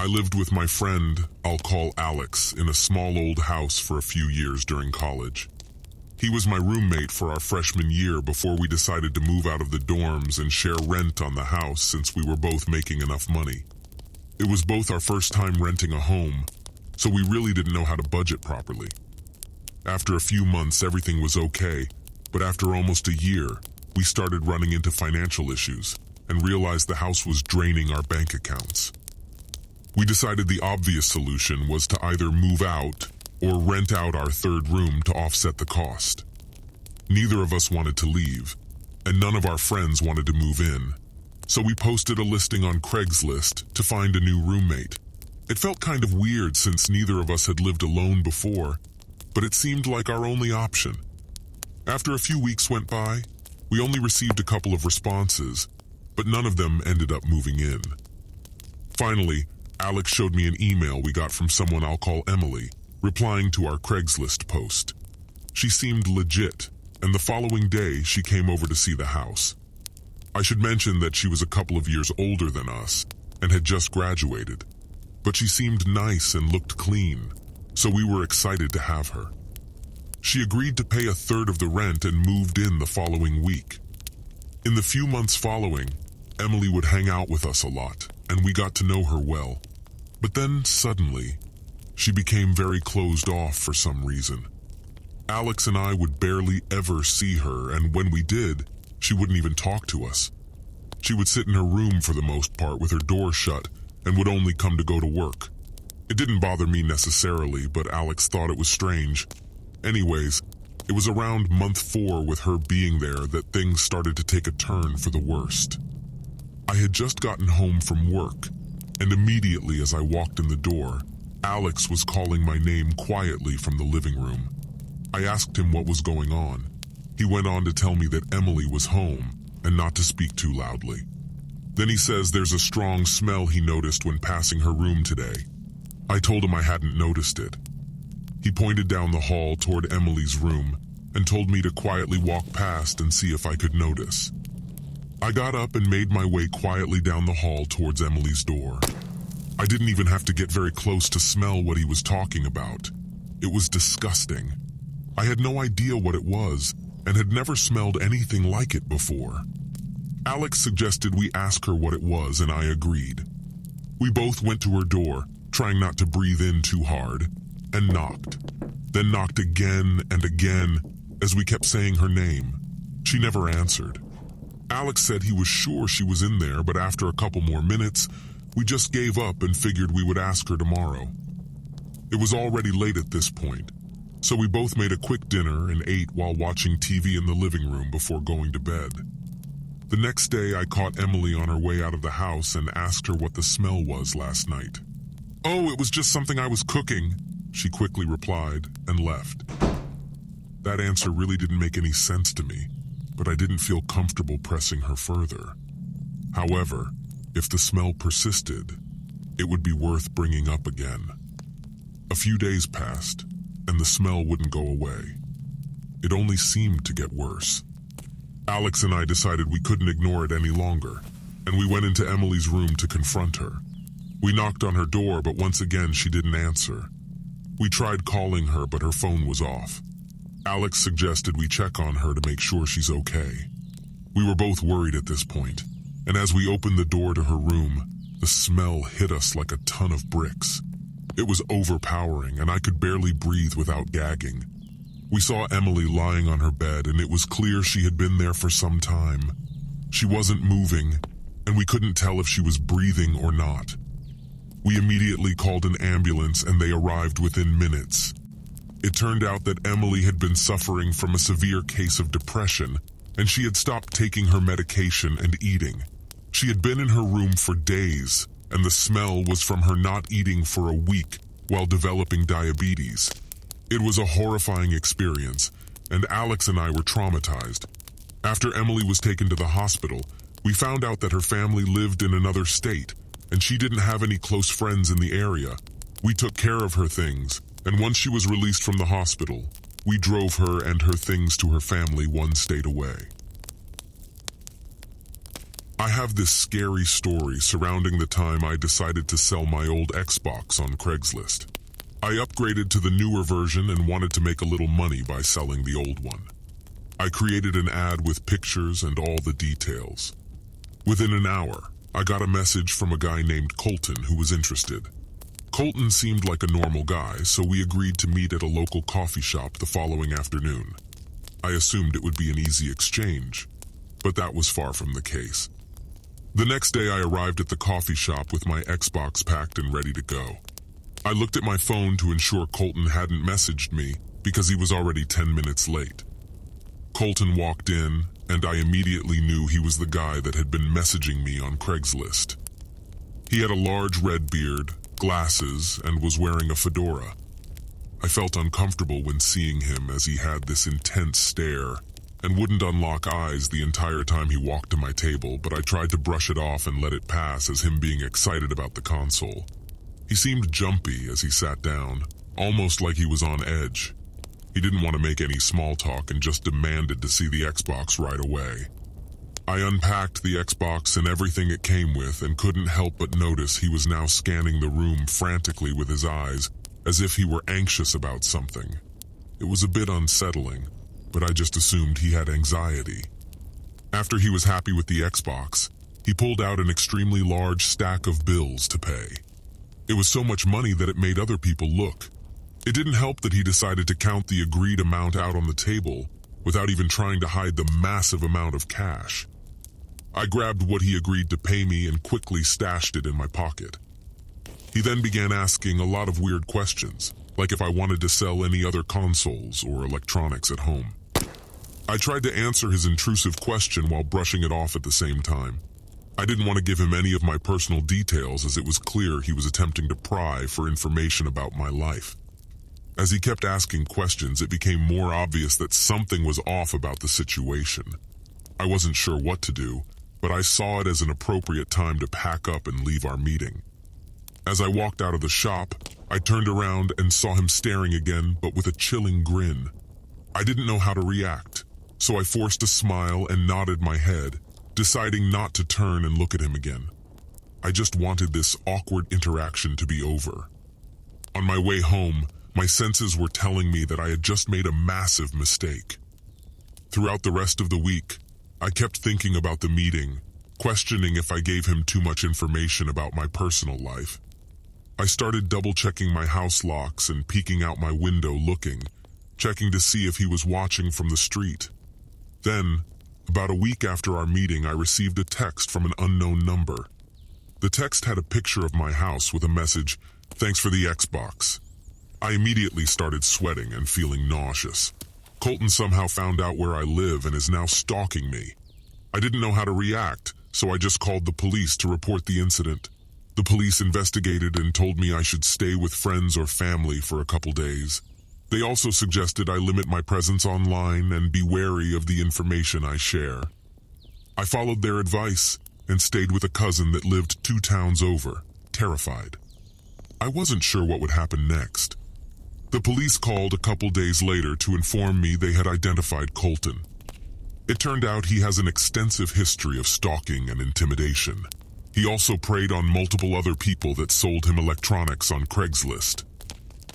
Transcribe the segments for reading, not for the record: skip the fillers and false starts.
I lived with my friend, I'll call Alex, in a small old house for a few years during college. He was my roommate for our freshman year before we decided to move out of the dorms and share rent on the house since we were both making enough money. It was both our first time renting a home, so we really didn't know how to budget properly. After a few months, everything was okay, but after almost a year, we started running into financial issues and realized the house was draining our bank accounts. We decided the obvious solution was to either move out or rent out our third room to offset the cost. Neither of us wanted to leave, and none of our friends wanted to move in, so we posted a listing on Craigslist to find a new roommate. It felt kind of weird since neither of us had lived alone before, but it seemed like our only option. After a few weeks went by, we only received a couple of responses, but none of them ended up moving in. Finally, Alex showed me an email we got from someone I'll call Emily, replying to our Craigslist post. She seemed legit, and the following day she came over to see the house. I should mention that she was a couple of years older than us and had just graduated, but she seemed nice and looked clean, so we were excited to have her. She agreed to pay a third of the rent and moved in the following week. In the few months following, Emily would hang out with us a lot, and we got to know her well. But then, suddenly, she became very closed off for some reason. Alex and I would barely ever see her, and when we did, she wouldn't even talk to us. She would sit in her room for the most part with her door shut and would only come to go to work. It didn't bother me necessarily, but Alex thought it was strange. Anyways, it was around month 4 with her being there that things started to take a turn for the worst. I had just gotten home from work, and immediately as I walked in the door, Alex was calling my name quietly from the living room. I asked him what was going on. He went on to tell me that Emily was home and not to speak too loudly. Then he says there's a strong smell he noticed when passing her room today. I told him I hadn't noticed it. He pointed down the hall toward Emily's room and told me to quietly walk past and see if I could notice. I got up and made my way quietly down the hall towards Emily's door. I didn't even have to get very close to smell what he was talking about. It was disgusting. I had no idea what it was and had never smelled anything like it before. Alex suggested we ask her what it was, and I agreed. We both went to her door, trying not to breathe in too hard, and knocked. Then knocked again and again as we kept saying her name. She never answered. Alex said he was sure she was in there, but after a couple more minutes, we just gave up and figured we would ask her tomorrow. It was already late at this point, so we both made a quick dinner and ate while watching TV in the living room before going to bed. The next day, I caught Emily on her way out of the house and asked her what the smell was last night. "Oh, it was just something I was cooking," she quickly replied and left. That answer really didn't make any sense to me, but I didn't feel comfortable pressing her further. However, if the smell persisted, it would be worth bringing up again. A few days passed, and the smell wouldn't go away. It only seemed to get worse. Alex and I decided we couldn't ignore it any longer, and we went into Emily's room to confront her. We knocked on her door, but once again she didn't answer. We tried calling her, but her phone was off. Alex suggested we check on her to make sure she's okay. We were both worried at this point, and as we opened the door to her room, the smell hit us like a ton of bricks. It was overpowering, and I could barely breathe without gagging. We saw Emily lying on her bed, and it was clear she had been there for some time. She wasn't moving, and we couldn't tell if she was breathing or not. We immediately called an ambulance, and they arrived within minutes. It turned out that Emily had been suffering from a severe case of depression, and she had stopped taking her medication and eating. She had been in her room for days, and the smell was from her not eating for a week while developing diabetes. It was a horrifying experience, and Alex and I were traumatized. After Emily was taken to the hospital, we found out that her family lived in another state, and she didn't have any close friends in the area. We took care of her things, and once she was released from the hospital, we drove her and her things to her family one state away. I have this scary story surrounding the time I decided to sell my old Xbox on Craigslist. I upgraded to the newer version and wanted to make a little money by selling the old one. I created an ad with pictures and all the details. Within an hour, I got a message from a guy named Colton who was interested. Colton seemed like a normal guy, so we agreed to meet at a local coffee shop the following afternoon. I assumed it would be an easy exchange, but that was far from the case. The next day I arrived at the coffee shop with my Xbox packed and ready to go. I looked at my phone to ensure Colton hadn't messaged me because he was already 10 minutes late. Colton walked in, and I immediately knew he was the guy that had been messaging me on Craigslist. He had a large red beard, glasses, and was wearing a fedora. I felt uncomfortable when seeing him as he had this intense stare and wouldn't unlock eyes the entire time he walked to my table, but I tried to brush it off and let it pass as him being excited about the console. He seemed jumpy as he sat down, almost like he was on edge. He didn't want to make any small talk and just demanded to see the Xbox right away. I unpacked the Xbox and everything it came with and couldn't help but notice he was now scanning the room frantically with his eyes, as if he were anxious about something. It was a bit unsettling, but I just assumed he had anxiety. After he was happy with the Xbox, he pulled out an extremely large stack of bills to pay. It was so much money that it made other people look. It didn't help that he decided to count the agreed amount out on the table without even trying to hide the massive amount of cash. I grabbed what he agreed to pay me and quickly stashed it in my pocket. He then began asking a lot of weird questions, like if I wanted to sell any other consoles or electronics at home. I tried to answer his intrusive question while brushing it off at the same time. I didn't want to give him any of my personal details as it was clear he was attempting to pry for information about my life. As he kept asking questions, it became more obvious that something was off about the situation. I wasn't sure what to do, but I saw it as an appropriate time to pack up and leave our meeting. As I walked out of the shop, I turned around and saw him staring again, but with a chilling grin. I didn't know how to react, so I forced a smile and nodded my head, deciding not to turn and look at him again. I just wanted this awkward interaction to be over. On my way home, my senses were telling me that I had just made a massive mistake. Throughout the rest of the week, I kept thinking about the meeting, questioning if I gave him too much information about my personal life. I started double-checking my house locks and peeking out my window looking, checking to see if he was watching from the street. Then, about a week after our meeting, I received a text from an unknown number. The text had a picture of my house with a message, "Thanks for the Xbox." I immediately started sweating and feeling nauseous. Colton somehow found out where I live and is now stalking me. I didn't know how to react, so I just called the police to report the incident. The police investigated and told me I should stay with friends or family for a couple days. They also suggested I limit my presence online and be wary of the information I share. I followed their advice and stayed with a cousin that lived 2 towns over, terrified. I wasn't sure what would happen next. The police called a couple days later to inform me they had identified Colton. It turned out he has an extensive history of stalking and intimidation. He also preyed on multiple other people that sold him electronics on Craigslist.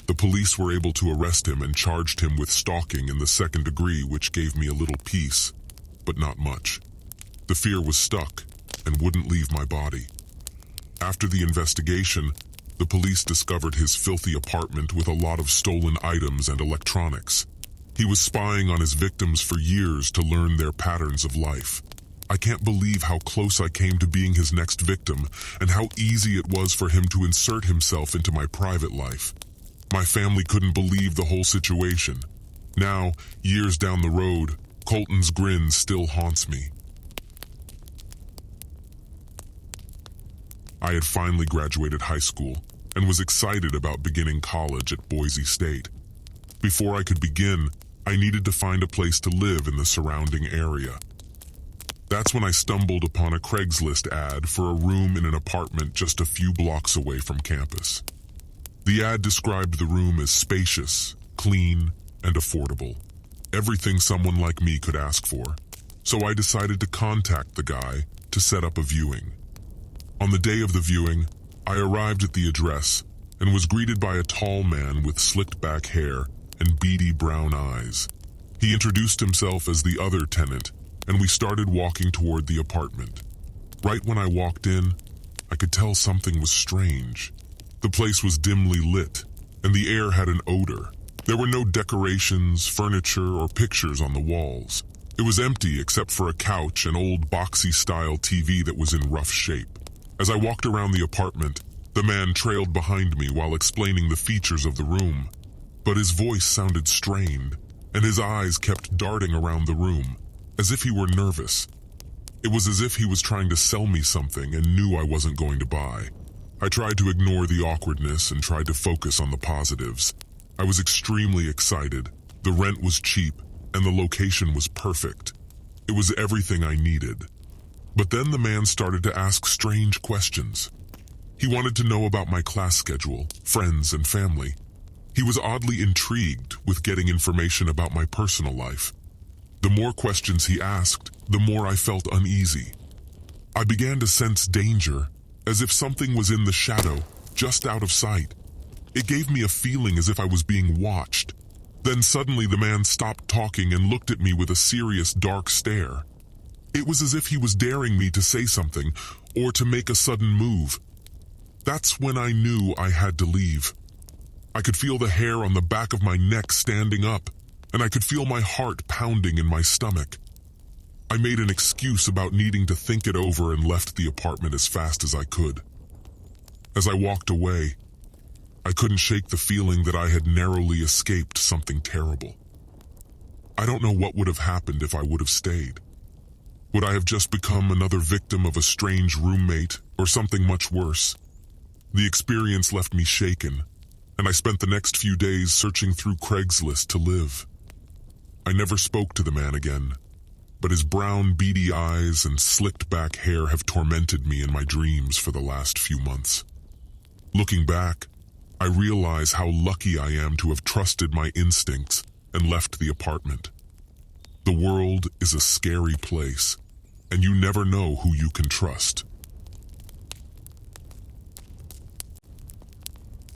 The police were able to arrest him and charged him with stalking in the 2nd degree, which gave me a little peace, but not much. The fear was stuck and wouldn't leave my body. After the investigation, the police discovered his filthy apartment with a lot of stolen items and electronics. He was spying on his victims for years to learn their patterns of life. I can't believe how close I came to being his next victim and how easy it was for him to insert himself into my private life. My family couldn't believe the whole situation. Now, years down the road, Colton's grin still haunts me. I had finally graduated high school and was excited about beginning college at Boise State. Before I could begin, I needed to find a place to live in the surrounding area. That's when I stumbled upon a Craigslist ad for a room in an apartment just a few blocks away from campus. The ad described the room as spacious, clean, and affordable. Everything someone like me could ask for. So I decided to contact the guy to to set up a viewing. On the day of the viewing, I arrived at the address and was greeted by a tall man with slicked back hair and beady brown eyes. He introduced himself as the other tenant, and we started walking toward the apartment. Right when I walked in, I could tell something was strange. The place was dimly lit, and the air had an odor. There were no decorations, furniture, or pictures on the walls. It was empty except for a couch and old boxy-style TV that was in rough shape. As I walked around the apartment, the man trailed behind me while explaining the features of the room. But his voice sounded strained, and his eyes kept darting around the room, as if he were nervous. It was as if he was trying to sell me something and knew I wasn't going to buy. I tried to ignore the awkwardness and tried to focus on the positives. I was extremely excited. The rent was cheap, and the location was perfect. It was everything I needed. But then the man started to ask strange questions. He wanted to know about my class schedule, friends, and family. He was oddly intrigued with getting information about my personal life. The more questions he asked, the more I felt uneasy. I began to sense danger, as if something was in the shadow, just out of sight. It gave me a feeling as if I was being watched. Then suddenly the man stopped talking and looked at me with a serious, dark stare. It was as if he was daring me to say something, or to make a sudden move. That's when I knew I had to leave. I could feel the hair on the back of my neck standing up, and I could feel my heart pounding in my stomach. I made an excuse about needing to think it over and left the apartment as fast as I could. As I walked away, I couldn't shake the feeling that I had narrowly escaped something terrible. I don't know what would have happened if I would have stayed. Would I have just become another victim of a strange roommate or something much worse? The experience left me shaken, and I spent the next few days searching through Craigslist to live. I never spoke to the man again, but his brown, beady eyes and slicked back hair have tormented me in my dreams for the last few months. Looking back, I realize how lucky I am to have trusted my instincts and left the apartment. The world is a scary place, and you never know who you can trust.